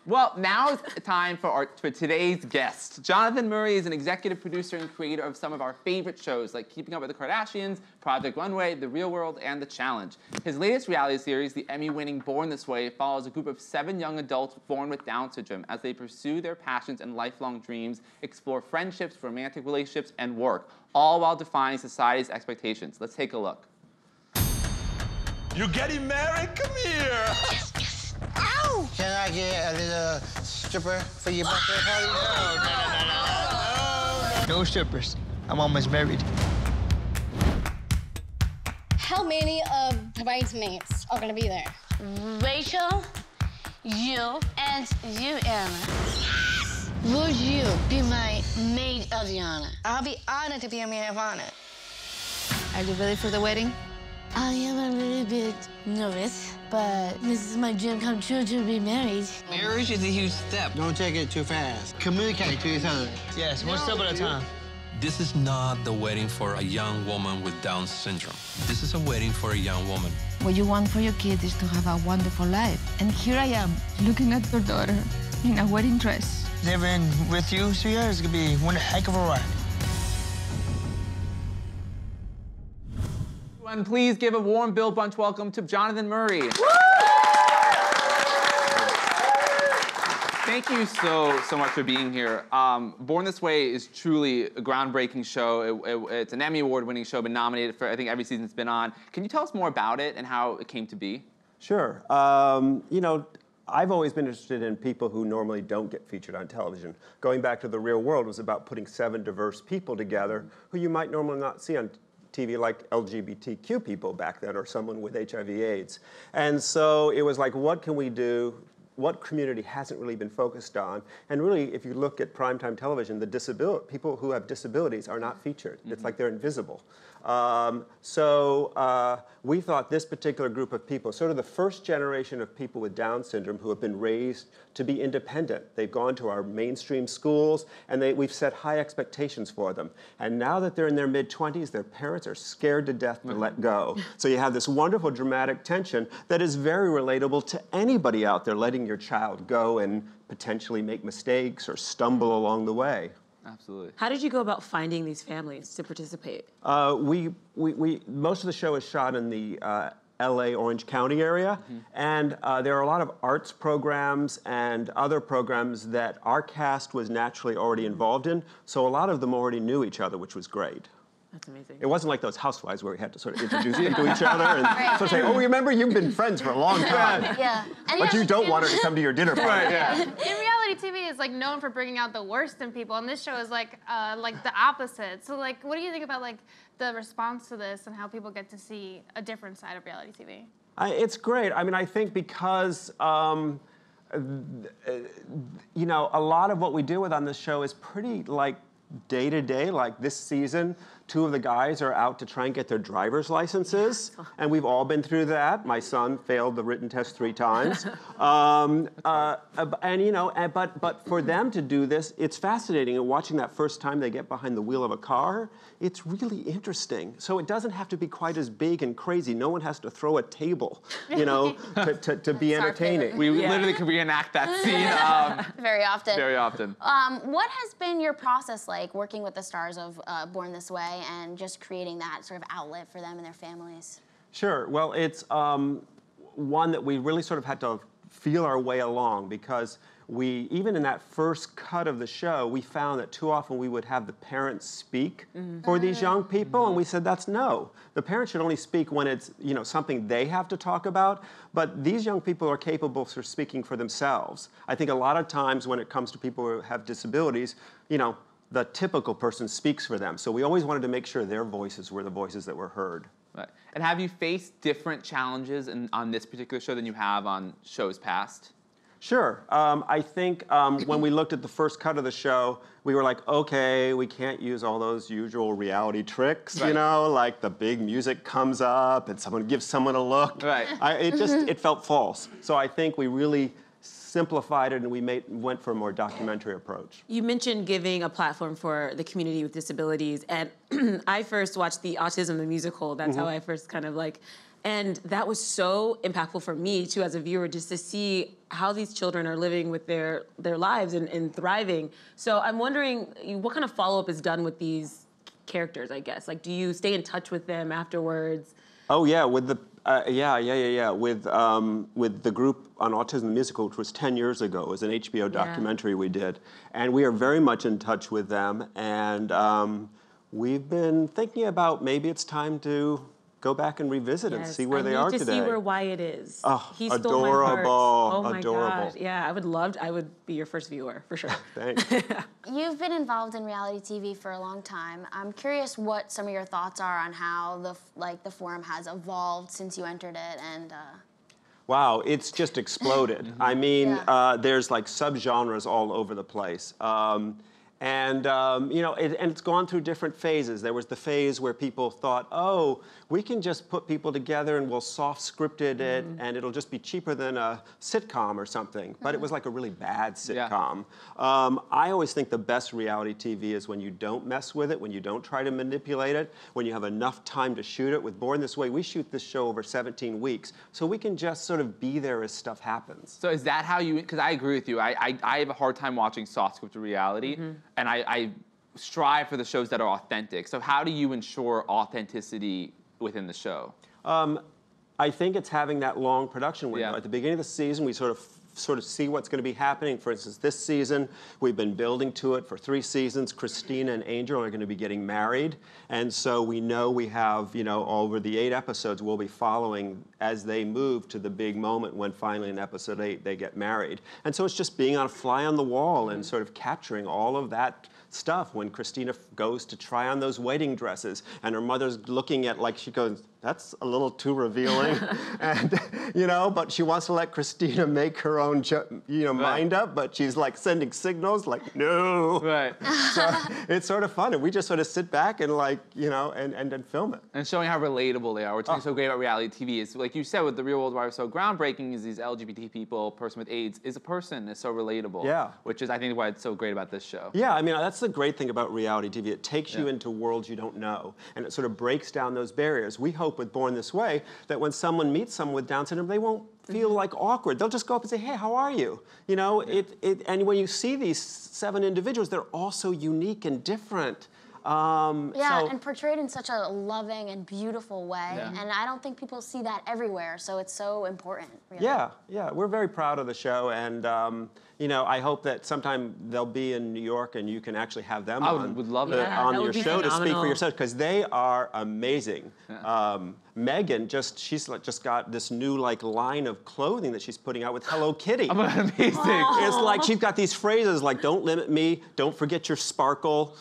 Well, now is time for today's guest. Jonathan Murray is an executive producer and creator of some of our favorite shows like Keeping Up with the Kardashians, Project Runway, The Real World, and The Challenge. His latest reality series, the Emmy-winning Born This Way, follows a group of 7 young adults born with Down syndrome as they pursue their passions and lifelong dreams, explore friendships, romantic relationships, and work, all while defying society's expectations. Let's take a look. You're getting married? Come here! Ow! Can I get a little stripper for your birthday party? No. No strippers. I'm almost married. How many bridesmaids are gonna be there? Rachel, you, and you, Anna. Would you Be my maid of the honor. I'll be honored to be a maid of honor. Are you ready for the wedding? I am a little bit nervous, but this is my dream come true to be married. Marriage is a huge step. Don't take it too fast. Communicate to each other. Yes, one step at a time. This is not the wedding for a young woman with Down syndrome. This is a wedding for a young woman. What you want for your kid is to have a wonderful life. And here I am, looking at your daughter in a wedding dress. Living with you, sweetheart, is gonna be one heck of a ride. And please give a warm Bill Brunch welcome to Jonathan Murray. Thank you so much for being here. Born This Way is truly a groundbreaking show. It's an Emmy Award-winning show, been nominated for, I think, every season it's been on. Can you tell us more about it and how it came to be? Sure. You know, I've always been interested in people who normally don't get featured on television. Going back to The Real World was about putting 7 diverse people together who you might normally not see on TV, like LGBTQ people back then, or someone with HIV/AIDS. And so it was like, what can we do? What community hasn't really been focused on? And really, if you look at primetime television, people who have disabilities are not featured. It's like they're invisible. We thought this particular group of people, sort of the first generation of people with Down syndrome who have been raised to be independent. They've gone to our mainstream schools, and we've set high expectations for them. And now that they're in their mid-20s, their parents are scared to death to let go. So you have this wonderful dramatic tension that is very relatable to anybody out there letting your child go and potentially make mistakes or stumble along the way. Absolutely. How did you go about finding these families to participate? Most of the show is shot in the LA, Orange County area, and there are a lot of arts programs and other programs that our cast was naturally already involved in, so a lot of them already knew each other, which was great. That's amazing. It wasn't like those housewives where we had to sort of introduce them to each other and sort of say, oh, remember, you've been friends for a long time. Yeah. But you don't want her to come to your dinner party. Right, yeah. In reality TV is like known for bringing out the worst in people, and this show is like the opposite. So like, what do you think about like the response to this and how people get to see a different side of reality TV? It's great. I mean, I think because you know, a lot of what we deal with on this show is pretty like day to day. Like this season, 2 of the guys are out to try and get their driver's licenses, and we've all been through that. My son failed the written test 3 times, and you know, but for them to do this, it's fascinating. And watching that first time they get behind the wheel of a car, it's really interesting. So it doesn't have to be quite as big and crazy. No one has to throw a table, you know, to be entertaining. We literally could reenact that scene. Very often. Very often. What has been your process like working with the stars of Born This Way and just creating that sort of outlet for them and their families? Sure. Well, it's one that we really sort of had to feel our way along, because even in that first cut of the show, we found that too often we would have the parents speak for these young people, and we said, no. The parents should only speak when it's, you know, something they have to talk about, but these young people are capable of speaking for themselves. I think a lot of times when it comes to people who have disabilities, you know, the typical person speaks for them. So we always wanted to make sure their voices were the voices that were heard. Right. And have you faced different challenges on this particular show than you have on shows past? Sure. I think when we looked at the first cut of the show, we were like, okay, we can't use all those usual reality tricks, you know, like the big music comes up and someone gives someone a look. Right. It felt false. So I think we really simplified it and we went for a more documentary approach. You mentioned giving a platform for the community with disabilities, and I first watched the Autism the Musical. That's how I first kind of like And that was so impactful for me, too, as a viewer, just to see how these children are living with their lives and thriving. So I'm wondering what kind of follow-up is done with these characters, I guess? Like, do you stay in touch with them afterwards? Oh, yeah, with the, with the group on Autism the Musical, which was 10 years ago. It was an HBO documentary we did. And we are very much in touch with them. And we've been thinking about maybe it's time to go back and revisit and see where they are today. I need to see where Wyatt is. Oh, he stole my heart. Oh my adorable. God. Yeah, I would be your first viewer, for sure. Thanks. You've been involved in reality TV for a long time. I'm curious what some of your thoughts are on how the forum has evolved since you entered it and. Wow, it's just exploded. I mean, there's like subgenres all over the place. And it's gone through different phases. There was the phase where people thought, oh, we can just put people together and we'll soft scripted it and it'll just be cheaper than a sitcom or something. But it was like a really bad sitcom. I always think the best reality TV is when you don't mess with it, when you don't try to manipulate it, when you have enough time to shoot it. With Born This Way, we shoot this show over 17 weeks, so we can just sort of be there as stuff happens. So is that how you, because I agree with you, I have a hard time watching soft scripted reality. And I strive for the shows that are authentic. So how do you ensure authenticity within the show? I think it's having that long production window. At the beginning of the season, we sort of see what's going to be happening. For instance, this season, we've been building to it for 3 seasons. Christina and Angel are going to be getting married. And so we know we have, over the 8 episodes, we'll be following as they move to the big moment when finally in episode 8 they get married. And so it's just being on a fly on the wall and sort of capturing all of that stuff when Christina goes to try on those wedding dresses and her mother's looking at, like, she goes, that's a little too revealing. And, but she wants to let Christina make her own, mind up, but she's like sending signals like, no. Right. So it's sort of fun. And we just sort of sit back and and then film it. And showing how relatable they are. What's so great about reality TV is, like you said, with The Real World, why it's so groundbreaking is these LGBT people, person with AIDS, is a person, is so relatable. Yeah. Which is, I think, why it's so great about this show. Yeah, I mean, that's the great thing about reality TV. It takes you into worlds you don't know, and it sort of breaks down those barriers. We hope with Born This Way that when someone meets someone with Down syndrome, they won't feel like awkward. They'll just go up and say, hey, how are you? And when you see these 7 individuals, they're all so unique and different. And portrayed in such a loving and beautiful way. Yeah. And I don't think people see that everywhere, so it's so important. Really. Yeah, we're very proud of the show, and I hope that sometime they'll be in New York and you can actually have them on your show to speak for yourself, because they are amazing. Megan she's just got this new line of clothing that she's putting out with Hello Kitty. Amazing. It's like she's got these phrases like, don't limit me, don't forget your sparkle,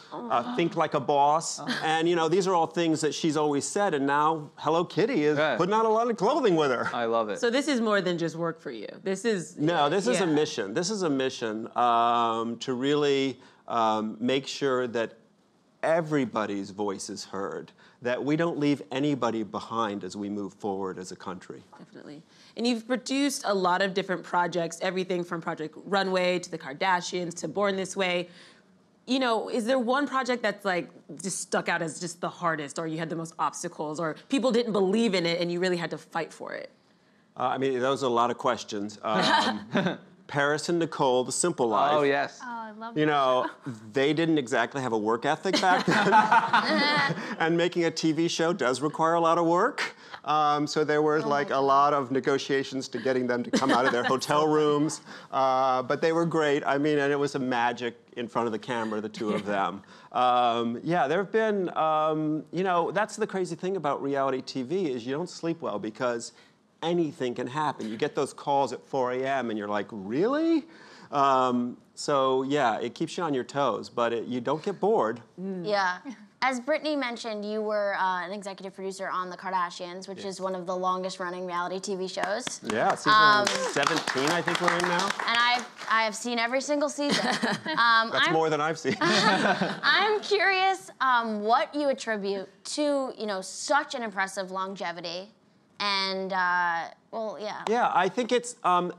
think like a boss. And these are all things that she's always said, and now Hello Kitty is putting out a lot of clothing with her. I love it. So this is more than just work for you. This is... No, this is a mission. This is a mission to really make sure that everybody's voice is heard, that we don't leave anybody behind as we move forward as a country. Definitely. And you've produced a lot of different projects, everything from Project Runway to the Kardashians to Born This Way. Is there one project that's just stuck out as just the hardest, or you had the most obstacles, or people didn't believe in it and you really had to fight for it? Those are a lot of questions. Paris and Nicole, The Simple Life. Oh, yes. Oh, I love that. They didn't exactly have a work ethic back then. And making a TV show does require a lot of work. So there were a lot of negotiations to getting them to come out of their hotel rooms. But they were great. And it was a magic in front of the camera, the two of them. There have been, that's the crazy thing about reality TV is you don't sleep well because anything can happen. You get those calls at 4 a.m. and you're like, really? It keeps you on your toes, but you don't get bored. Yeah. As Brittany mentioned, you were an executive producer on The Kardashians, which is one of the longest-running reality TV shows. Yeah, season 17, I think we're in now. And I have seen every single season. That's more than I've seen. I'm curious what you attribute to, such an impressive longevity. And, Yeah, I think it's, in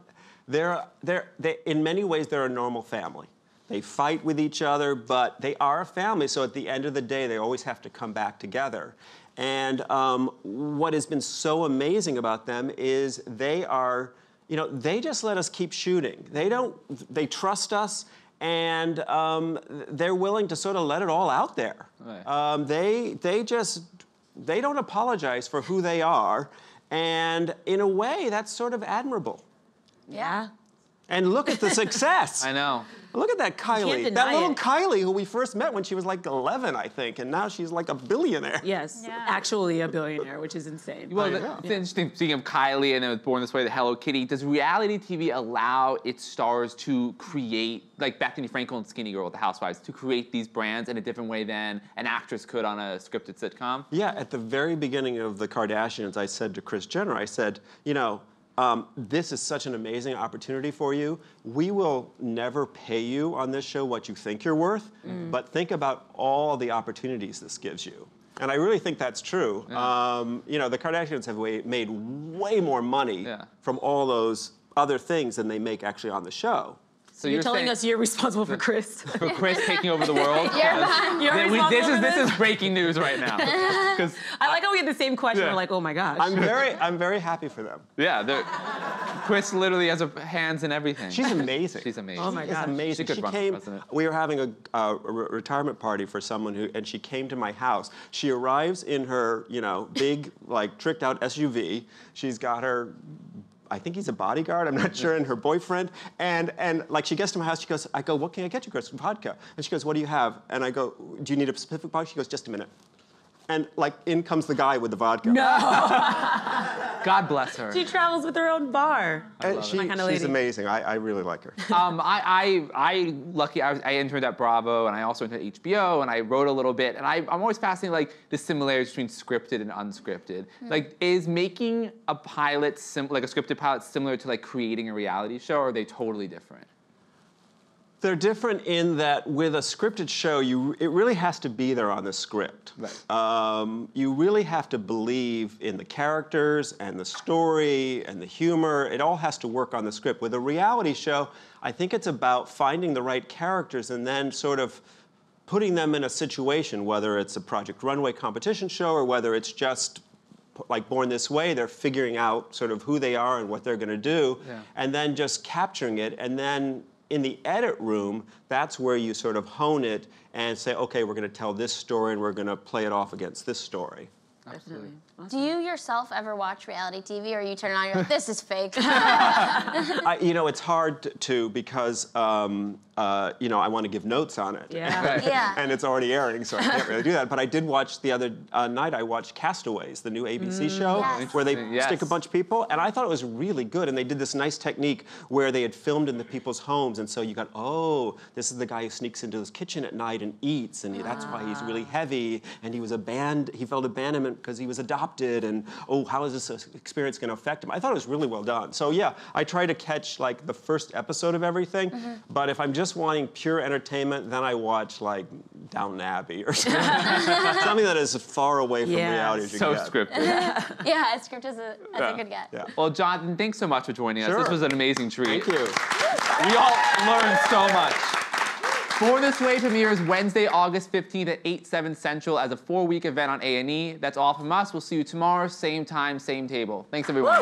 many ways, they're a normal family. They fight with each other, but they are a family, so at the end of the day, they always have to come back together. And what has been so amazing about them is they are, you know, they just let us keep shooting. They trust us, and they're willing to sort of let it all out there. Right. They don't apologize for who they are, and in a way, that's sort of admirable. Yeah. And look at the success. I know. Look at that Kylie. That little Kylie who we first met when she was like 11, I think, and now she's like a billionaire. Yes, actually a billionaire, which is insane. Well, it's interesting, speaking of Kylie and it was Born This Way, the Hello Kitty, does reality TV allow its stars to create, like Bethany Frankel and Skinny Girl with the Housewives, to create these brands in a different way than an actress could on a scripted sitcom? Yeah, at the very beginning of the Kardashians, I said to Kris Jenner, I said, you know, this is such an amazing opportunity for you. We will never pay you on this show what you think you're worth, but think about all the opportunities this gives you. And I really think that's true. Yeah. You know, the Kardashians have made way more money from all those other things than they make actually on the show. So you're telling us you're responsible for Kris. For Kris taking over the world? This is breaking news right now. I like how we had the same question. We're like, oh my gosh. I'm very happy for them. Yeah, Kris literally has her hands in everything. She's amazing. She's amazing. Oh my gosh. She's amazing. She came. We were having a retirement party for someone and she came to my house. She arrives in her, you know, big like tricked out SUV. She's got her, I think he's a bodyguard, I'm not sure, and her boyfriend. And like she gets to my house, she goes, I go, what can I get you, Kris? Vodka. And she goes, what do you have? And I go, do you need a specific vodka? She goes, just a minute. And like in comes the guy with the vodka. No. God bless her. She travels with her own bar. She's amazing. I really like her. I interned at Bravo, and I also interned at HBO, and I wrote a little bit, and I'm always fascinated like the similarities between scripted and unscripted. Like, is making a pilot like a scripted pilot similar to like creating a reality show, or are they totally different? They're different in that with a scripted show, it really has to be there on the script. Right. You really have to believe in the characters and the story and the humor. It all has to work on the script. With a reality show, I think it's about finding the right characters and then sort of putting them in a situation, whether it's a Project Runway competition show or whether it's just like Born This Way, they're figuring out sort of who they are and what they're going to do, and then just capturing it, and then in the edit room, that's where you sort of hone it and say, okay, we're going to tell this story and we're going to play it off against this story. Absolutely. Do you yourself ever watch reality TV, or you turn it on and you're like, this is fake? You know, it's hard to because, you know, I want to give notes on it. Yeah. And it's already airing, so I can't really do that. But I did watch the other night, I watched Castaways, the new ABC show, where they stick a bunch of people. And I thought it was really good. And they did this nice technique where they had filmed in the people's homes. And so you got, oh, this is the guy who sneaks into his kitchen at night and eats. And that's why he's really heavy. And he felt abandonment because he was adopted. And, oh, how is this experience going to affect him? I thought it was really well done. So, yeah, I try to catch, like, the first episode of everything. But if I'm just wanting pure entertainment, then I watch, like, Downton Abbey or something. Something that is as far away from reality as you can get. So scripted. Yeah, a script is a good get. Yeah. Well, Jonathan, thanks so much for joining us. Sure. This was an amazing treat. Thank you. We all learned so much. Born This Way premieres Wednesday, August 15th at 8/7 Central as a 4-week event on A&E. That's all from us. We'll see you tomorrow, same time, same table. Thanks, everyone.